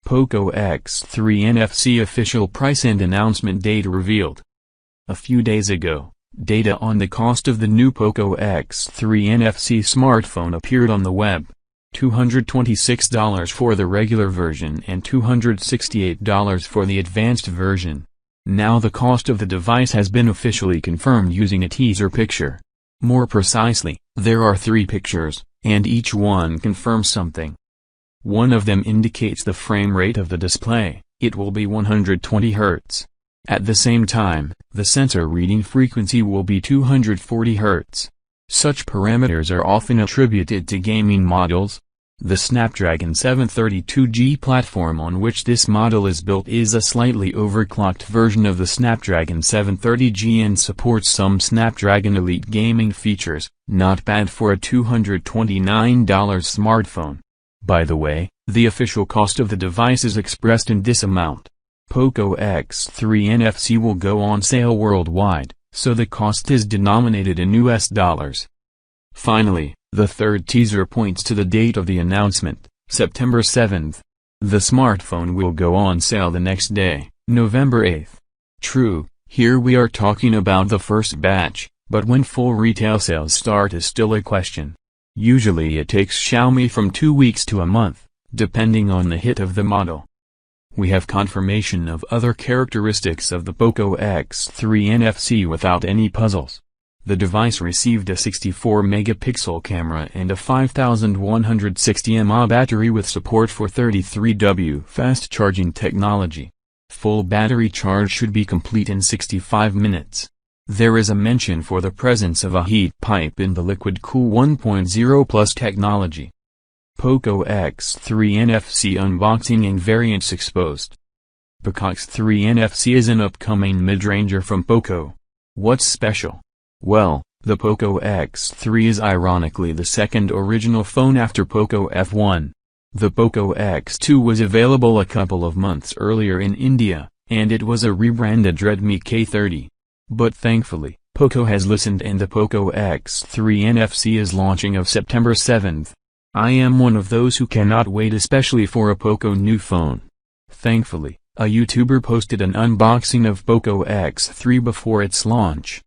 Poco X3 NFC official price and announcement date revealed. A few days ago, data on the cost of the new Poco X3 NFC smartphone appeared on the web. $226 for the regular version and $268 for the advanced version. Now the cost of the device has been officially confirmed using a teaser picture. More precisely, there are 3 pictures, and each one confirms something. One of them indicates the frame rate of the display. It will be 120 Hz. At the same time, the sensor reading frequency will be 240 Hz. Such parameters are often attributed to gaming models. The Snapdragon 732G platform on which this model is built is a slightly overclocked version of the Snapdragon 730G and supports some Snapdragon Elite gaming features. Not bad for a $229 smartphone. By the way, the official cost of the device is expressed in this amount. Poco X3 NFC will go on sale worldwide, so the cost is denominated in US dollars. Finally, the third teaser points to the date of the announcement, September 7th. The smartphone will go on sale the next day, November 8th. True, here we are talking about the first batch, but when full retail sales start is still a question. Usually it takes Xiaomi from 2 weeks to a month, depending on the hit of the model. We have confirmation of other characteristics of the Poco X3 NFC without any puzzles. The device received a 64-megapixel camera and a 5160 mAh battery with support for 33W fast charging technology. Full battery charge should be complete in 65 minutes. There is a mention for the presence of a heat pipe in the Liquid Cool 1.0 Plus technology. Poco X3 NFC unboxing and variants exposed. Poco X3 NFC is an upcoming mid-ranger from Poco. What's special? Well, the Poco X3 is ironically the second original phone after Poco F1. The Poco X2 was available a couple of months earlier in India, and it was a rebranded Redmi K30. But thankfully, Poco has listened and the Poco X3 NFC is launching of September 7th. I am one of those who cannot wait, especially for a Poco new phone. Thankfully, a YouTuber posted an unboxing of Poco X3 before its launch.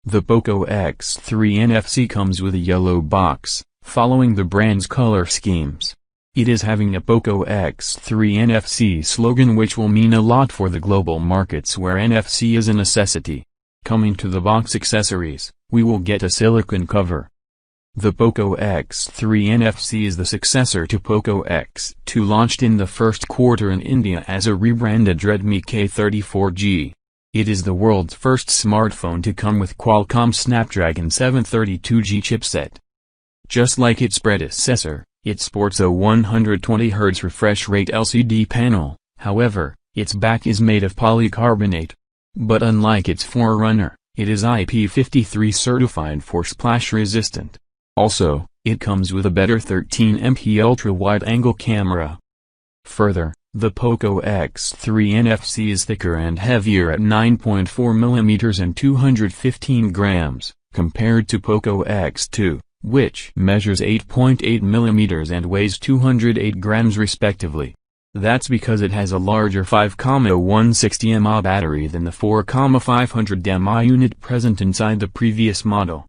The Poco X3 NFC comes with a yellow box, following the brand's color schemes. It is having a Poco X3 NFC slogan, which will mean a lot for the global markets where NFC is a necessity. Coming to the box accessories, we will get a silicone cover. The Poco X3 NFC is the successor to Poco X2, launched in the first quarter in India as a rebranded Redmi K30 4G. It is the world's first smartphone to come with Qualcomm Snapdragon 732G chipset. Just like its predecessor, it sports a 120 Hz refresh rate LCD panel. However, its back is made of polycarbonate. But unlike its forerunner, it is IP53 certified for splash resistant. Also, it comes with a better 13MP ultra-wide-angle camera. Further, the Poco X3 NFC is thicker and heavier at 9.4mm and 215 grams, compared to Poco X2, which measures 8.8mm and weighs 208 grams respectively. That's because it has a larger 5160 mAh battery than the 4500 mAh unit present inside the previous model.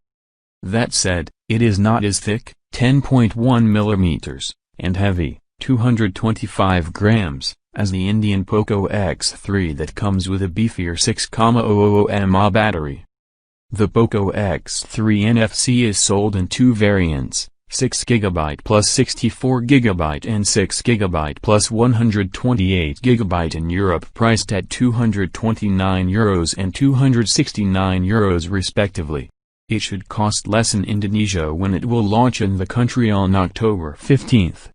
That said, it is not as thick, 10.1mm, and heavy, 225 grams, as the Indian Poco X3 that comes with a beefier 6,000 mAh battery. The Poco X3 NFC is sold in 2 variants, 6GB plus 64GB and 6GB plus 128GB in Europe, priced at €229 and €269 respectively. It should cost less in Indonesia when it will launch in the country on October 15th.